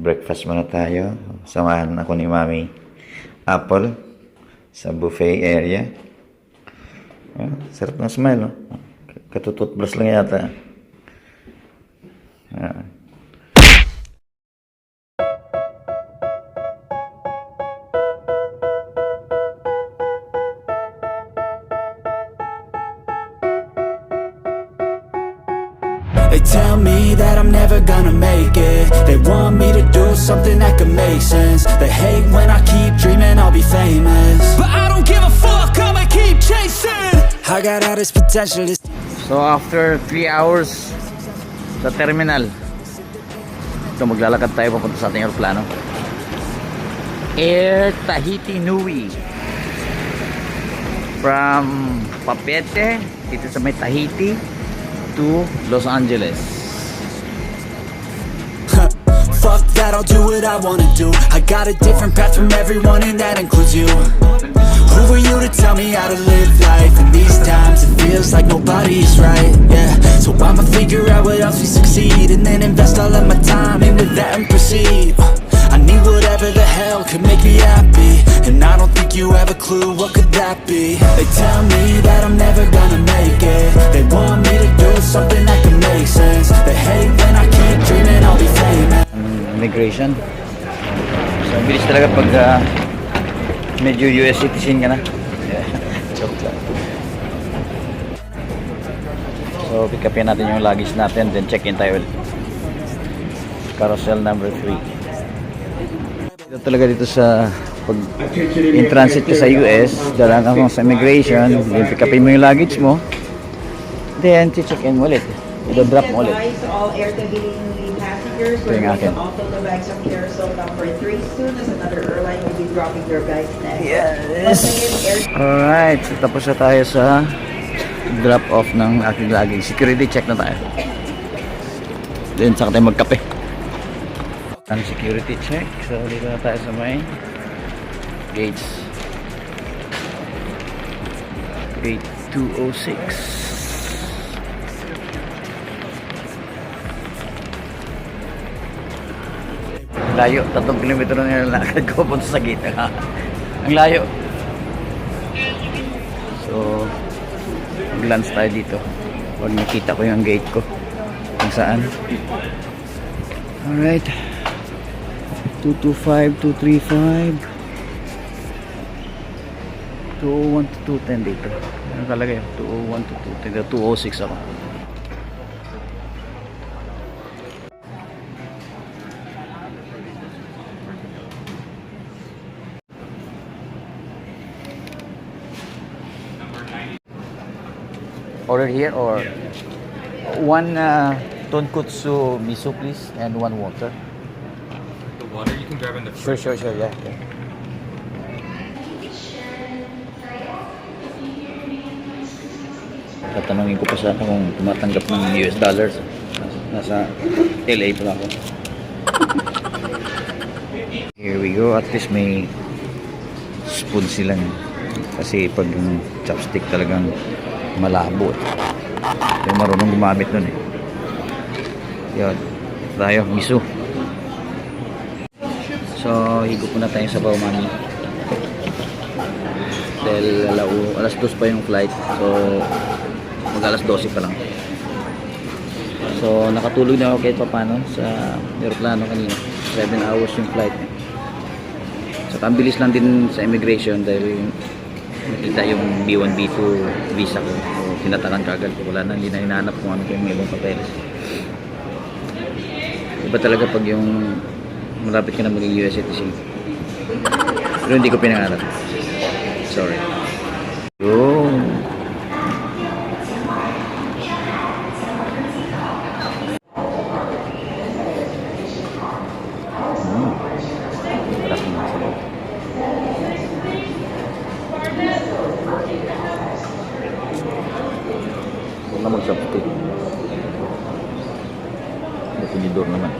Breakfast muna tayo. Samahan ako ni Mami Apple sa buffet area. Sarap ng smile, oh. Katututbrush lang yata. They tell me that I'm never gonna make it. They want me to do something that could make sense. They hate when I keep dreaming I'll be famous, but I don't give a fuck, I'ma keep chasing. I got all this potential. So after 3 hours sa terminal, ito maglalakad tayo papunta sa ating aeroplano. Air Tahiti Nui from Papeete dito sa may Tahiti to Los Angeles. Fuck that, I'll do what I wanna do. I got a different path from everyone and that includes you. Who are you to tell me how to live life? In these times it feels like nobody's right, yeah. So I'ma figure out what else we succeed, and then invest all of my time into that and proceed. I need whatever the hell could make me happy, and I don't think you have a clue what could that be. They tell me that I'm never gonna make it. They want me to do something that can make sense. They hate when I keep dreaming I'll be famous. Immigration. So bilis talaga pag medyo US citizen ka na. Joke lang. So pick upin natin yung luggage natin, then check in tayo ulit. Carousel number 3. Ito talaga dito sa pag in transit ka sa US, dalang ka sa immigration, then pick upin mo yung luggage mo, then check in mo ulit, i-drop mo ulit. All Air Tahiti passengers Ito yung akin. also the bags of carousel number 3. Soon as another airline will be dropping their bags next. Yes! Alright, so tapos na tayo sa drop off ng aking luggage. Security check na tayo. Then saka tayo magkape. Ang security check. So dito na tayo sa may gates. Gate 206. Layo, 3 kilometro na nilalakad ko punta sa gate. Ang layo. So mag-lunch tayo dito pag nakita ko yung gate ko kung saan. Alright, 225, 235, 201 to 210 dito. Ano kalagay? 201 to 210. 206 ako. Order here or one tonkotsu miso please and one water. The water you can grab in the Sure, yeah. Tatanungin ko pa siya kung tumatanggap ng US dollars. Nasa LA pala ako. Here we go. At least may spoon sila. Kasi pag yung chopstick talagang malabo. Yung marunong gumamit nun eh. Yun. Tayo, miso. So, higop muna tayo sa baw, Mami. Dahil alas 2 pa yung flight. So, mag alas 12 pa lang. So, nakatulog na ako kahit paano sa aeroplano kanina. 7 hours yung flight. So, ang bilis lang din sa immigration dahil nakita yung B1, B2 visa ko. So, tinatakan kagad ko. Wala na, hindi na hinahanap kung ano yung ibang papeles. Iba talaga pag yung malapit ka na maging US citizen. Pero hindi ko pinangarap. Sorry. Yun. Sarap naman sa loob. Huwag na mag-chopstick. May tinidor naman.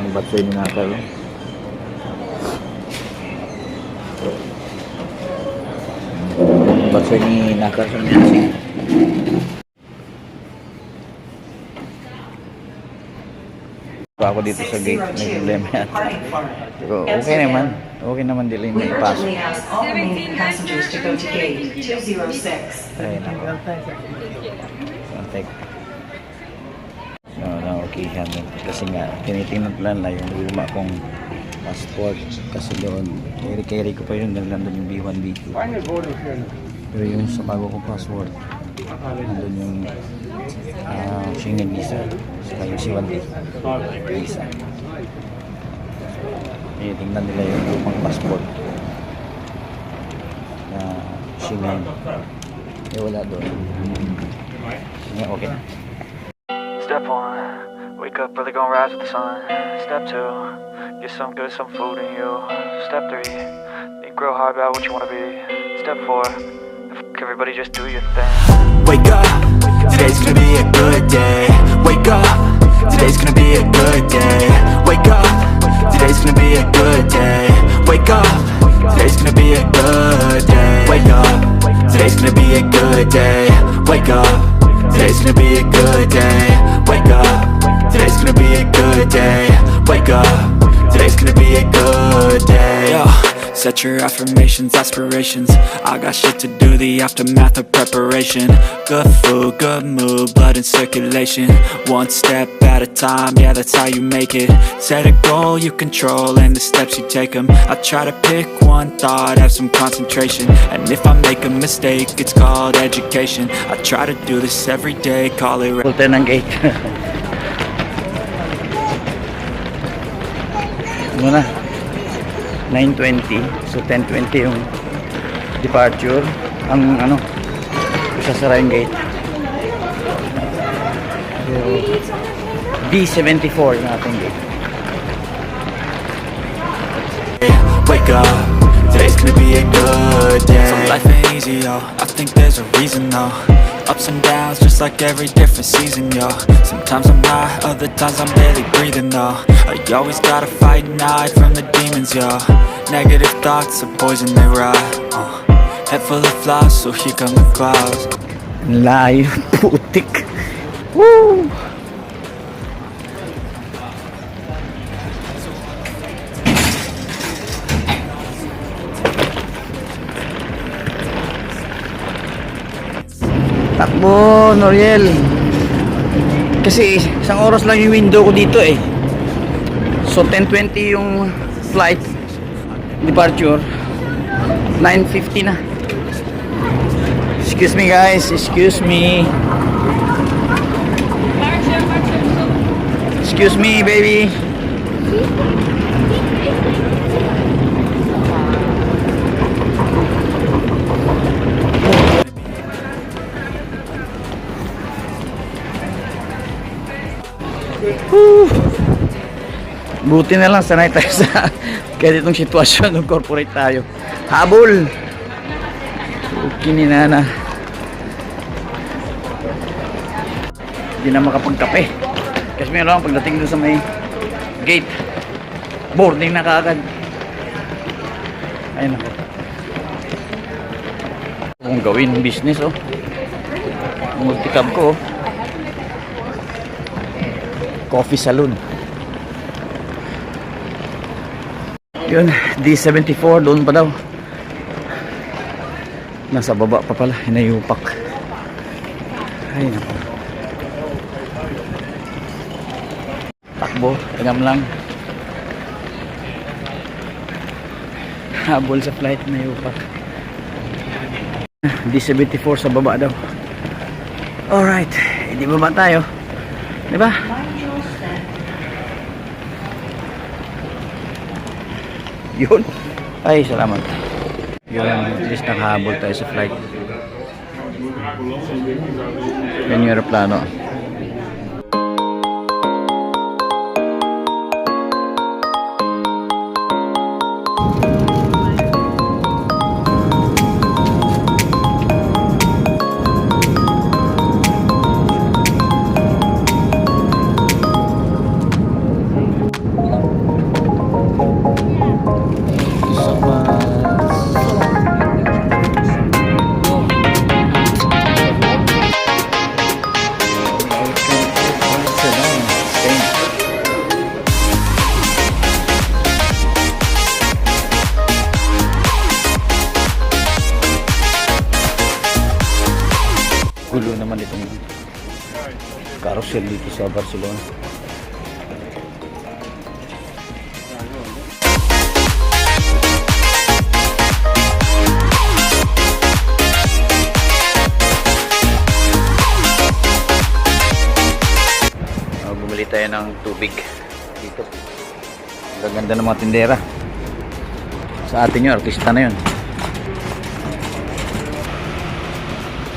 Ang battery ni Nakal. anniversary ni Nakar sa Miansi. Pa ako dito sa gate, may problema yan. Pero okay naman. Okay naman dili may ipasok. Only ask all remaining passengers to go to gate 206. Ay, nako. Contact. So, na-okay kami. Kasi nga, tinitingnan ko lang na yung luma kong passport. Kasi doon, carry ko pa yun. Nandun yung B1, B2. Pero yung sa bago kong passport, nandun yung Schengen visa. Saka yung C1B visa. Tinitingnan nila yung lumang passport na Schengen. Eh, wala doon. Yeah, okay. Step 1, wake up early, gonna rise with the sun. Step 2, get some good, some food in you. Step 3, think real hard about what you wanna be. Step 4, everybody just do your thing. Wake up, today's gonna be a good day. Wake up, today's gonna be a good day. Wake up, today's gonna be a good day. Wake up, today's gonna be a good day. Wake up, today's gonna be a good day. Wake up, today's gonna be a good day. Wake up, today's gonna be a good day. Wake up, today's gonna be a good day. Yo. Set your affirmations, aspirations. I got shit to do, the aftermath of preparation. Good food, good mood, blood in circulation. One step at a time, yeah, that's how you make it. Set a goal you control and the steps you take them. I try to pick one thought, have some concentration. And if I make a mistake, it's called education. I try to do this every day, call it Pulte ng gate. Muna. 9:20. So 10:20 yung departure. Ang ano, sasara yung gate. So, B74 yung ating gate. Wake up, today's gonna be a good day. So life ain't easy, yo, I think there's a reason, though. Ups and downs, just like every different season, yo. Sometimes I'm high, other times I'm barely breathing, though. You always gotta fight and hide from the demons, yo. Negative thoughts are poison, they rot. Head full of flies, so here come the clouds. Layo, putik. Woo! Takbo, Noriel. Kasi isang oras lang yung window ko dito eh. So 10:20 yung flight departure. 9:50 na. Excuse me guys, excuse me. Excuse me baby. Buti na lang sanay tayo sa kaya itong sitwasyon ng corporate tayo. Habol. Okay ni Nana. Hindi na makapagkape. Kasi meron lang pagdating doon sa may gate. Boarding na kaagad. Ayun ako. Kung gawin business oh. Multicab ko oh. Coffee saloon. Yun, D74 doon pa daw. Nasa baba pa pala, hinayupak. Ay naku. Takbo, tagam lang. Habol sa flight, hinayupak. D74 sa baba daw. Alright, hindi baba tayo. Diba? Yun. Ay, salamat. Yun, at least nakahabol tayo sa flight. Yan yung aeroplano. carousel dito sa Barcelona. Bumili tayo ng tubig dito. Ang ganda ng mga tindera. Sa atin yun, artista na yun.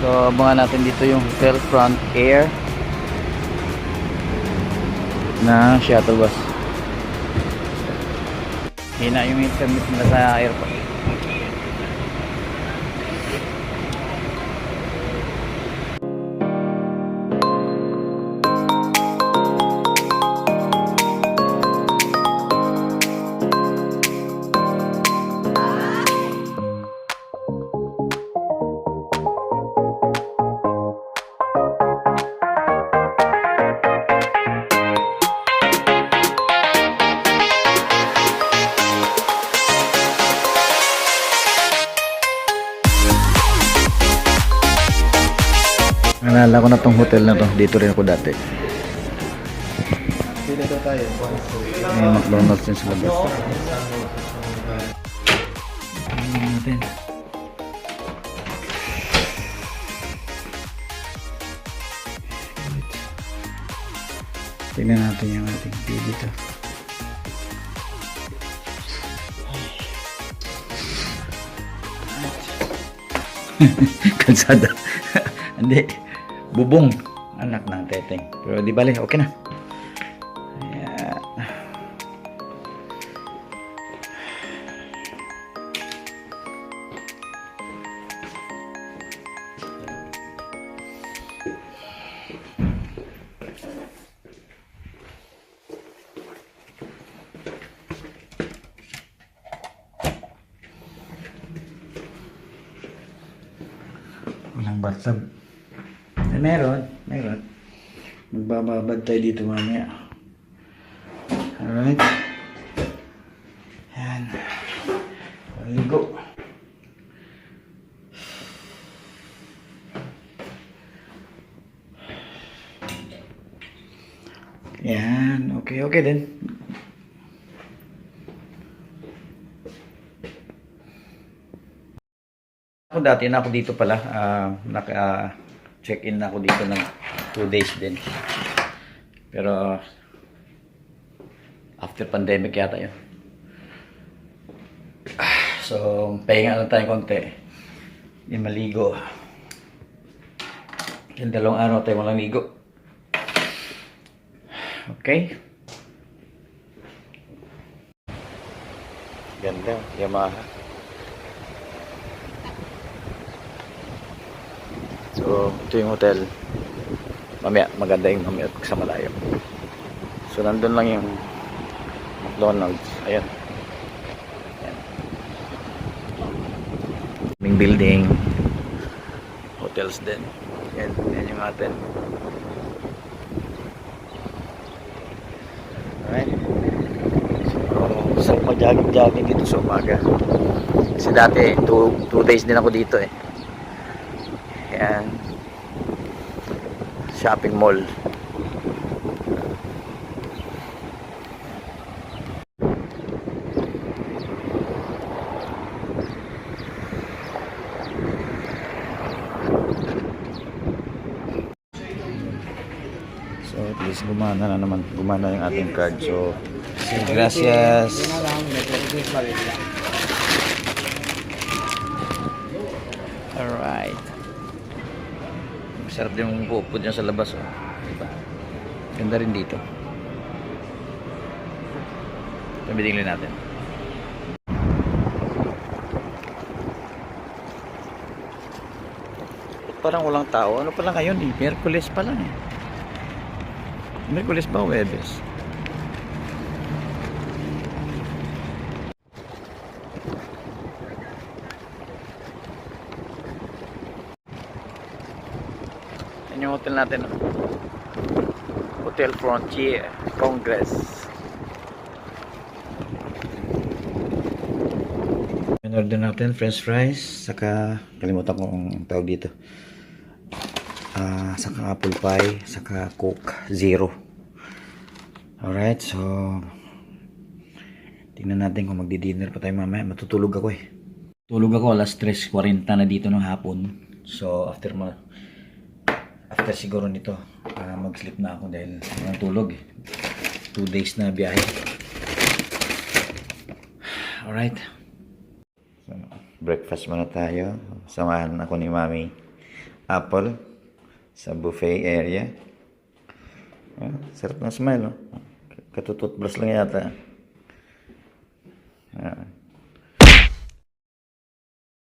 So abangan natin dito yung Hotel Front Air na shuttle bus. Hina yung internet nila sa airport. Naalala ko na tong hotel na to. Dito rin ako dati. Dito tayo. May McDonald's din sa labas. Tingnan natin. Tingnan natin yung ating view dito. Kalsada. Hindi. Bubong. Anak ng teteng. Pero di bali, okay na. Ayan. Walang bathtub. Meron. Magbababad tayo dito mamaya. Alright. Yan. Ligo. Yan. Okay din. Ako dati na ako dito pala. Check-in na ako dito ng 2 days din. Pero after pandemic yata yun. So, pahinga lang tayo konti. Hindi maligo. Yung 2 araw tayo walang ligo. Okay? Ganda, Yamaha. So, ito yung hotel. Mamaya, maganda yung mamaya sa malayo. So, nandun lang yung McDonald's. Ayan. Ayan. Yung building. Hotels din. Ayan. Ayan yung atin. Alright. So, sarap mag-jogging dito sa umaga. Kasi dati, 2 days din ako dito eh. Ayan. Shopping mall. So at least gumana yung ating card. So gracias. Alright. Masarap din yung upo dyan sa labas. Oh. Diba? Ganda rin dito. Ito binigli natin. Parang walang tao. Ano pa lang ngayon eh? Miyerkules pa lang eh. Miyerkules ba o Webes? Yan yung hotel natin. Hotel Frontier Congress. In-order natin french fries, saka kalimutan ko ang tawag dito. saka apple pie, saka coke zero. Alright, so tingnan natin kung magdi-dinner pa tayo mamaya. Matutulog ako eh. Tulog ako alas 3:40 na dito ng hapon. So after siguro nito, mag-sleep na ako dahil walang tulog eh. 2 days na biyahe. Alright. So, breakfast muna tayo. Samahan ako ni Mami Apple sa buffet area. Sarap ng smile, oh. Katututbrush lang yata.